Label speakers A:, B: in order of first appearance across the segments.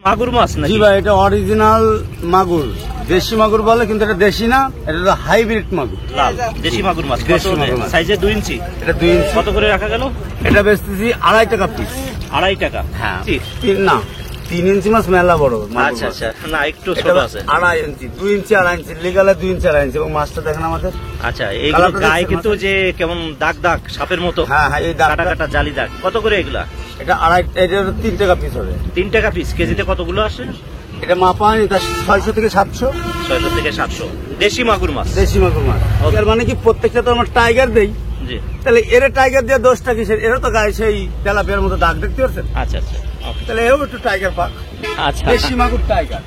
A: মাগুর মাছ নাকি?
B: জি ভাই, এটা অরিজিনাল মাগুর, দেশি মাগুর বলে, কিন্তু এটা দেশি না, এটা হাইব্রিড মাগুর।
A: দেশি মাগুর মাছ,
B: দেশি মাগুর মাছ।
A: সাইজে 2 ইঞ্চি।
B: এটা 2 ইঞ্চি।
A: কত করে রাখা গেল?
B: এটা বেচতেছি 2.5 টাকা পিস।
A: 2.5 টাকা?
B: হ্যাঁ, না 3 ইঞ্চি মাছ মেলা বড়।
A: আচ্ছা আচ্ছা, না একটু ছোট আছে।
B: 2.5 ইঞ্চি, 2 ইঞ্চি 2.5 ইঞ্চি, লিগালে 2 ইঞ্চি 2.5 ইঞ্চি। এবং মাছটা দেখেন আমাদের।
A: আচ্ছা, এইগুলো গায়ে কিন্তু যে কেমন দাগ দাগ সাপের মতো।
B: হ্যাঁ হ্যাঁ, এই দাগ
A: কাটা কাটা জালি দাগ। কত করে এগুলা?
B: এটা 2.5, এটা 3 টাকা পিস হবে।
A: 3 টাকা পিস। কেজিতে কতগুলো আসে?
B: এটা মাপা হয় 600 থেকে 700।
A: 600 থেকে 700। দেশি মাগুর মাছ।
B: দেশি মাগুর মাছ। এর মানে কি প্রত্যেকটা তো আমরা টাইগার দেই।
A: জি।
B: তাহলে এর টাইগার দিয়ে দোষটা কিসের? এরা তো গায়ে সেই তেলাপিয়ার মতো দাগ দেখতে পাচ্ছেন।
A: আচ্ছা আচ্ছা,
B: তাহলে এও একটু টাইগার পাক।
A: আচ্ছা,
B: দেশি মাগুর টাইগার।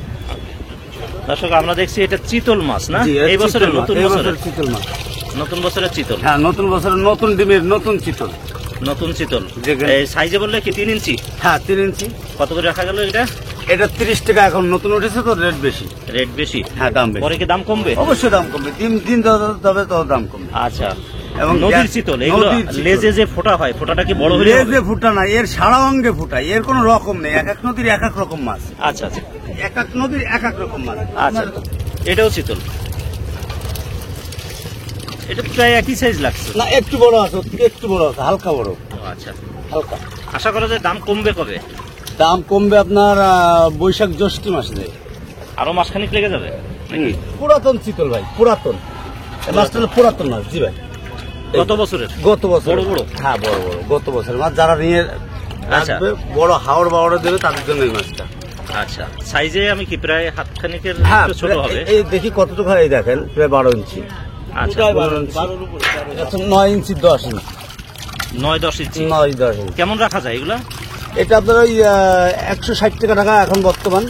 A: দর্শক, আমরা দেখছি এটা চিতল মাছ না? এই বছরের নতুন বছরের
B: চিতল মাছ।
A: নতুন বছরের চিতল।
B: হ্যাঁ, নতুন বছরের নতুন ডিমের নতুন চিতল।
A: নতুন চিতল। এই সাইজে বললে কি 3 ইঞ্চি?
B: হ্যাঁ, 3 ইঞ্চি।
A: কত করে রাখা গেল এটা?
B: এটা 30 টাকা। এখন নতুন উঠেছে তো, রেট বেশি।
A: রেট বেশি?
B: হ্যাঁ, দাম বেশি।
A: পরে কি দাম কমবে?
B: অবশ্যই দাম কমবে। দিন তবে তো দাম কমবে।
A: আচ্ছা। এবং নদীর চিতল, এগুলো লেজে যে ফোঁটা হয়, ফোঁটাটা কি বড় হলে?
B: লেজে ফোঁটা না, এর সারা অঙ্গে ফোঁটায়। এর কোনো রকম নেই। এক এক নদীর এক এক রকম মাছ।
A: আচ্ছা আচ্ছা,
B: এক এক নদীর এক এক রকম মাছ।
A: আচ্ছা, এটাও চিতল। এটা প্রায় একই সাইজ লাগছে
B: না, একটু বড় আছে, একটু বড় আছে, হালকা বড়।
A: আচ্ছা,
B: হালকা।
A: আশা করা যায় দাম কমবে কবে?
B: দাম কমবে আপনার বৈশাখ জ্যৈষ্ঠ মাসে।
A: আরো মাসখানিক লেগে যাবে নাকি?
B: পুরাতন চিতল ভাই, পুরাতন। মাছটা পুরাতন মাছ। জি ভাই,
A: গত বছরের?
B: গত বছর।
A: বড় বড়?
B: হ্যাঁ, বড় বড় গত বছর মাছ। যারা নিয়ে
A: আচ্ছা,
B: বড় হাওড় বাওড় দেবে তাদের জন্য এই মাছটা।
A: আচ্ছা, সাইজে আমি কি প্রায় হাতখানিকের
B: হ্যাঁ,
A: একটু ছোট হবে?
B: এই দেখি কতটুকু হয়, এই দেখেন প্রায় 12 ইঞ্চি।
A: আচ্ছা,
B: 9 ইঞ্চি 10 ইঞ্চি।
A: 9-10 ইঞ্চি।
B: 9-10 ইঞ্চি।
A: কেমন রাখা যায় এগুলা?
B: এটা আপনার ওই 160 টাকা টাকা এখন বর্তমান।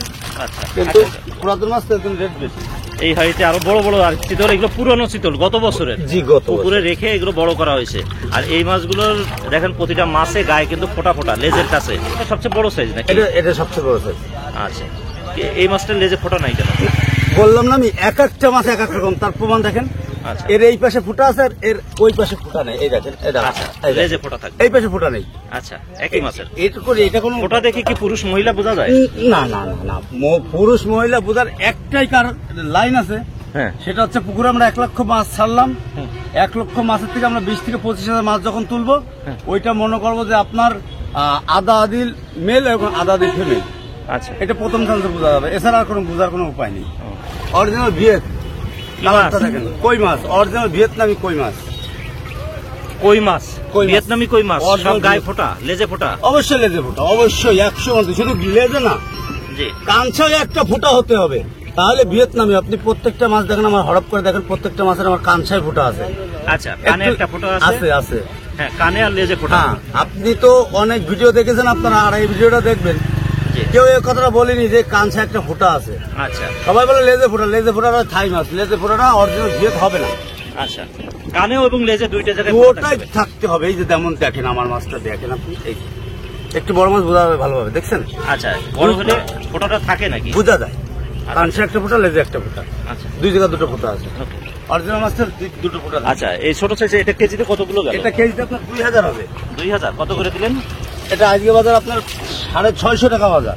A: আচ্ছা,
B: কিন্তু পুরাতন মাছ তো এখন রেট বেশি।
A: এই হয়তো আরো বড় বড় আর চিতল, এগুলো পুরনো চিতল গত বছরের।
B: জি, গত
A: পুকুরে রেখে এগুলো বড় করা হয়েছে। আর এই মাছগুলোর দেখেন প্রতিটা মাছে গায়ে কিন্তু ফোটা ফোটা লেজের কাছে। এটা সবচেয়ে বড় সাইজ নাকি?
B: এটা সবচেয়ে বড় সাইজ।
A: আচ্ছা, এই মাছটার লেজে ফোটা নাই কেন?
B: বললাম না আমি, এক একটা মাছ এক এক রকম। তার প্রমাণ দেখেন।
A: আচ্ছা,
B: এর এই পাশে ফুটা আছে, আর এর ওই পাশে ফুটা নেই। এই দেখেন,
A: আচ্ছা, লেজে ফোটা থাকবে,
B: এই পাশে ফুটা নেই।
A: আচ্ছা, একই মাছের।
B: এটা কোনো
A: ফোটা দেখে কি পুরুষ মহিলা বোঝা যায়?
B: না না না না, পুরুষ মহিলা বোঝার একটাই লাইন আছে।
A: হ্যাঁ,
B: সেটা হচ্ছে পুকুরে আমরা 1 লক্ষ মাছ ছাড়লাম। 1 লক্ষ মাছের থেকে আমরা 20 থেকে 25,000 মাছ যখন তুলবো, ওইটা মনে করবো যে আপনার আদা আদিল মেল এবং আদা আদিল ফিমেল।
A: আচ্ছা,
B: এটা প্রথম চান্সে বোঝা যাবে। এছাড়া আর কোনো বোঝার কোনো উপায় নেই। অরিজিনাল ভিয়েত দেখেন, কই মাছ, অরিজিনাল ভিয়েতনামি কই মাছ।
A: কই মাছ, ভিয়েতনামি কই মাছ, সব গায়ে ফোটা, লেজে ফোটা?
B: অবশ্যই লেজে ফোটা, অবশ্যই 100%। শুধু লেজে না,
A: জি,
B: কানছায় একটা ফোটা হতে হবে, তাহলে ভিয়েতনামি। আপনি প্রত্যেকটা মাছ দেখেন, আমার হড়প করে দেখেন, প্রত্যেকটা মাছের আমার কানছায় ফোটা আছে।
A: আচ্ছা, কানে একটা ফোটা আছে?
B: আছে।
A: হ্যাঁ, কানে আর লেজে ফোটা।
B: হ্যাঁ, আপনি তো অনেক ভিডিও দেখেছেন আপনারা, আর এই ভিডিওটা দেখবেন, কেউ এই কথাটা বলেনি যে কানছে একটা ফোঁটা আছে।
A: আচ্ছা,
B: সবাই বলে লেজে ফোঁটা। লেজে ফোঁটাটা থাই মাছ, লেজে ফোঁটাটা অরিজিনাল ভিয়েত হবে না।
A: আচ্ছা, কানেও এবং লেজে দুইটা জায়গায়
B: ওটাই থাকতে হবে। এই যে যেমন দেখেন আমার মাছটা দেখেন আপনি, এই একটু বড় মাছ বোঝা যাবে ভালোভাবে, দেখছেন?
A: আচ্ছা, বড় হলে ফোঁটাটা থাকে নাকি?
B: বোঝা যায়। কানছে একটা ফোঁটা, লেজে একটা ফোঁটা।
A: আচ্ছা,
B: দুই জায়গায় দুটো ফোঁটা আছে। অরিজিনাল মাছটার দুটো ফোঁটা।
A: আচ্ছা, এই ছোট সাইজে এটা কেজিতে কতগুলো গেল?
B: এটা কেজিতে আপনার 2000 হবে।
A: 2000? কত করে দিলেন?
B: এটা আজকে বাজার আপনার 650 টাকা বাজার।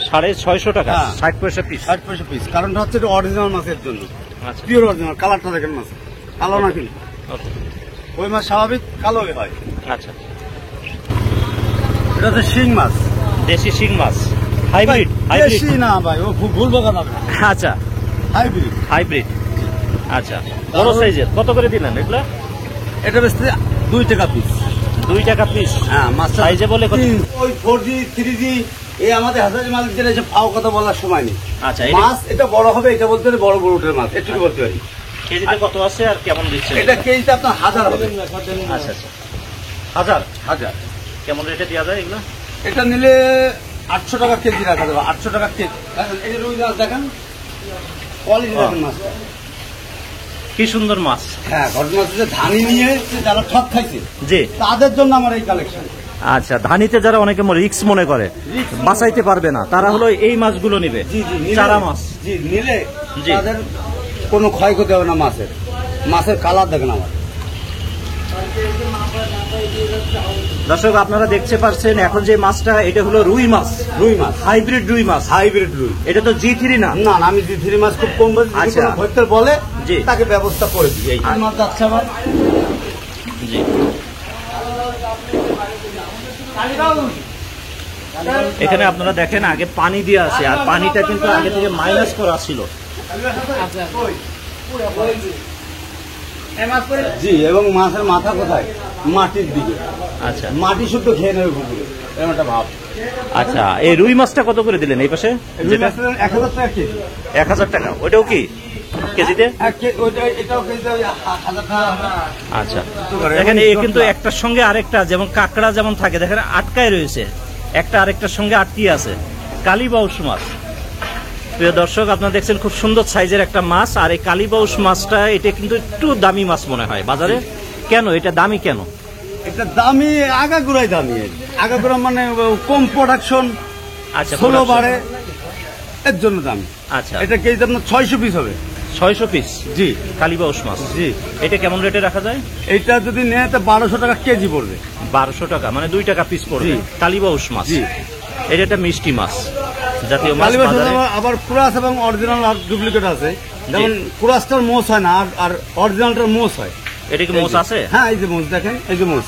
A: 650 টাকা? 60 পয়সা পিস?
B: 60 পয়সা পিস। কারণটা হচ্ছে এটা অরিজিনাল মাছের জন্য।
A: আচ্ছা,
B: পিওর অরিজিনাল। কালারটা দেখেন মাছ, কালো না কিন্তু। ওই মাছ স্বাভাবিক কালো হয়।
A: আচ্ছা,
B: এটা হচ্ছে শিং মাছ,
A: দেশি শিং মাছ। হাইব্রিড?
B: দেশি না ভাই, ও ভুল বকা যাবে।
A: আচ্ছা,
B: হাইব্রিড।
A: হাইব্রিড। আচ্ছা, বড় সাইজের কত করে দিলেন এগুলা?
B: এটা বেচতে 2 টাকা পিস।
A: 2 টাকা পিস?
B: হ্যাঁ, মাছ
A: সাইজে বলে কত?
B: ওই 4G 3G এই আমাদের হাজারি মালিকদের এসে ফাও কথা বলার সময় নেই।
A: আচ্ছা,
B: মাছ এটা বড় হবে, এটা বলতে পারি বড় বড় উঠের মাছ, একটু বলতে পারি।
A: কেজিতে কত আছে আর কেমন দিচ্ছে?
B: এটা কেজিতে আপনার 1000 হবে।
A: আচ্ছা আচ্ছা,
B: হাজার।
A: কেমন রেটে দেওয়া যায় এগুলো?
B: এটা নিলে 800 টাকা কেজি রাখা যাবে। 800 টাকা কেজি। এই যে রুই মাছ দেখেন, কোয়ালিটি দেখেন মাছ,
A: কি সুন্দর মাছ।
B: হ্যাঁ, ঘটনা হচ্ছে যে ধানি নিয়ে যারা ঠক খাইছে,
A: জি,
B: তাদের জন্য আমার এই কালেকশন।
A: আচ্ছা, ধানিতে যারা অনেকে রিস্ক মনে করে, বাঁচাইতে পারবে না, তারা হলো এই মাছগুলো নিবে। চারা মাছ।
B: জি, নিলে তাদের কোনো ক্ষয়ক্ষতি হবে না মাছের কালার দেখেন আমার।
A: দর্শক আপনারা দেখতে পাচ্ছেন এখন যে মাছটা এটা হলো রুই মাছ,
B: রুই মাছ,
A: হাইব্রিড রুই মাছ।
B: হাইব্রিড রুই।
A: এটা তো G3 না?
B: না না, আমি জি3 মাছ খুব কম বলছি,
A: আচ্ছা।
B: ভক্তর বলে
A: জি।
B: তাকে ব্যবস্থা করে দিই। এই মাছ যাচ্ছে আবার।
A: জি। এখানে আপনারা দেখেন আগে পানি দিয়ে আছে, আর পানিটা কিন্তু আগে থেকে মাইনাস করা ছিল।
B: জি, এবং মাছের মাথা কোথায়? মাটির দিকে।
A: আচ্ছা
B: মাটি শুদ্ধ খেয়ে নেবে পুকুরে, এরকম একটা ভাব।
A: আচ্ছা, এই রুই মাছটা কত করে দিলেন এই পাশে?
B: রুই মাছের 1000 টাকা কেজি।
A: 1000 টাকা। ওইটাও কি কেজিতে?
B: এটাও কেজিতে 1000 টাকা।
A: আচ্ছা, দেখেন এই কিন্তু একটার সঙ্গে আরেকটা, যেমন কাঁকড়া যেমন থাকে দেখেন আটকায় রয়েছে, একটা আরেকটার সঙ্গে আটকিয়ে আছে। কালীবাউস মাছ। প্রিয় দর্শক আপনারা দেখছেন খুব সুন্দর সাইজের একটা মাছ, আর এই কালীবাউস মাছটা এটা কিন্তু একটু দামি মাছ মনে হয় বাজারে। কেন এটা দামি কেন?
B: এটা দামি, আগাগোড়াই দামি। আগাগোড়া মানে কম প্রোডাকশন,
A: আচ্ছা,
B: 16 বারে, এর জন্য দামি।
A: আচ্ছা,
B: এটা কেজিতে আপনার 600 পিস হবে।
A: 600 পিস?
B: জি।
A: কালীবাউস মাছ।
B: জি।
A: এটা কেমন রেটে রাখা যায়?
B: এইটা যদি নেয় তো 1200 টাকা কেজি পড়বে।
A: 1200 টাকা, মানে 2 টাকা পিস পড়বে।
B: জি।
A: কালীবাউস মাছ।
B: জি।
A: এটা একটা মিষ্টি মাছ, জাতীয় মাছ।
B: কালীবাউস
A: বাজারে
B: আবার কুরাস এবং অরিজিনাল আর ডুপ্লিকেট আছে। যেমন কুরাসটার মোষ হয় না, আর অরিজিনালটার মোষ হয়।
A: এটা কি মোষ আছে?
B: হ্যাঁ, এই যে মোষ দেখেন, এই যে মোষ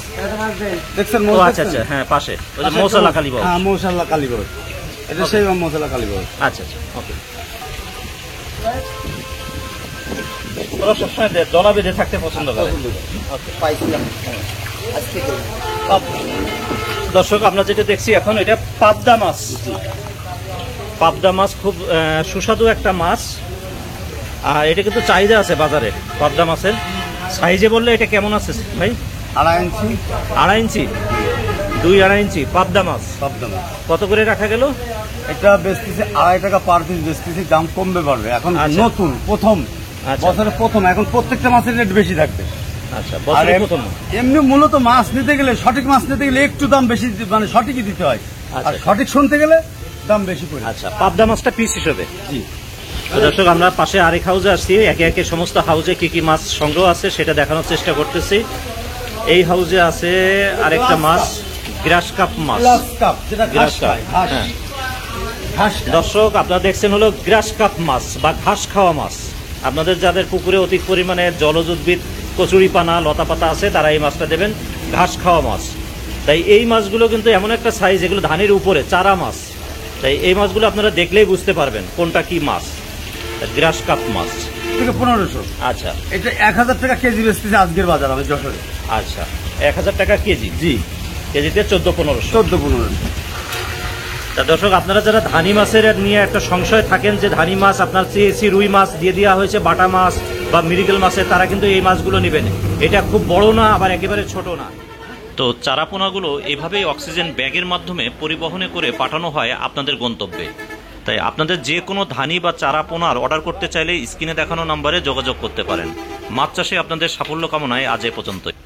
B: দেখছেন,
A: ও
B: মোষ
A: আচ্ছা আচ্ছা,
B: দেখছেন?
A: হ্যাঁ পাশে ওই যে মশলা কালীবাউস।
B: হ্যাঁ, মশলা কালীবাউস। এটা সেই মশলা কালীবাউস।
A: আচ্ছা আচ্ছা, ওকে। ওরা সবসময় দলা বেঁধে থাকতে পছন্দ করে। দর্শক আমরা যেটা দেখছি এখন, এটা পাবদা মাছ। পাবদা মাছ খুব সুস্বাদু একটা মাছ, আর এটা কিন্তু চাহিদা আছে বাজারে পাবদা মাছের। সাইজে বললে এটা কেমন আছে ভাই?
B: 2.5 ইঞ্চি।
A: 2.5 ইঞ্চি, 2-2.5 ইঞ্চি পাবদা মাছ।
B: পাবদা মাছ
A: কত করে রাখা গেল?
B: এটা বেচতেছে 2.5 টাকা পার পিস বেচতেছি। দাম কমবে বাড়বে, এখন
A: আচ্ছা।
B: নতুন প্রথম,
A: আচ্ছা।
B: বছরের প্রথম, এখন প্রত্যেকটা মাছের রেট বেশি থাকবে।
A: আচ্ছা,
B: আর
A: বছরের প্রথম।
B: এমনি মূলত মাছ নিতে গেলে, সঠিক মাছ নিতে গেলে একটু দাম বেশি, মানে সঠিকই দিতে হয়।
A: আচ্ছা।
B: আর সঠিক শুনতে গেলে দাম বেশি পড়ে।
A: আচ্ছা, পাবদা মাছটা পিস হিসেবে।
B: জি।
A: তো দর্শক আমরা পাশে আরেক হাউজে আসছি, একে একে সমস্ত হাউজে কি কি মাছ সংগ্রহ আছে সেটা দেখানোর চেষ্টা করতেছি। এই হাউজে আছে আরেকটা মাছ, গ্রাস কাপ মাছ।
B: গ্লাস কাপ, যেটা ঘাস
A: গ্রাস কাপ,
B: খায়, ঘাস।
A: হ্যাঁ।
B: ঘাস।
A: দর্শক আপনারা দেখছেন হলো গ্রাস কাপ মাছ বা ঘাস খাওয়া মাছ। আপনাদের যাদের পুকুরে অধিক পরিমাণে জলজ উদ্ভিদ, কচুরিপানা, লতাপাতা আছে, তারা এই মাছটা দেবেন, ঘাস খাওয়া মাছ। তাই এই মাছগুলো কিন্তু এমন একটা সাইজ, এগুলো ধানের উপরে চারা মাছ। তাই এই মাছগুলো আপনারা দেখলেই বুঝতে পারবেন কোনটা কি মাছ। গ্রাস কাপ মাছ
B: থেকে 1500।
A: আচ্ছা।
B: এটা 1000 টাকা কেজি বেচতেছে আজকের বাজার, আমি যশোরে।
A: আচ্ছা, 1000 টাকা কেজি।
B: জি।
A: কেজিতে 14-1500।
B: 14-1500।
A: তা দর্শক আপনারা যারা ধানি মাছের নিয়ে একটা সংশয় থাকেন যে ধানি মাছ আপনার CAC রুই মাছ দিয়ে দেওয়া হয়েছে বাটা মাছ বা মিরিকেল মাছের, তারা কিন্তু এই মাছগুলো নেবেন। এটা খুব বড় না, আবার একেবারে ছোট না। তো চারাপোনাগুলো এভাবেই অক্সিজেন ব্যাগের মাধ্যমে পরিবহনে করে পাঠানো হয় আপনাদের গন্তব্যে। তাই আপনাদের যে কোনো ধানি বা চারাপোনার অর্ডার করতে চাইলে স্ক্রিনে দেখানো নম্বরে যোগাযোগ করতে পারেন। মাছ চাষে আপনাদের সাফল্য কামনায় আজ এ পর্যন্তই।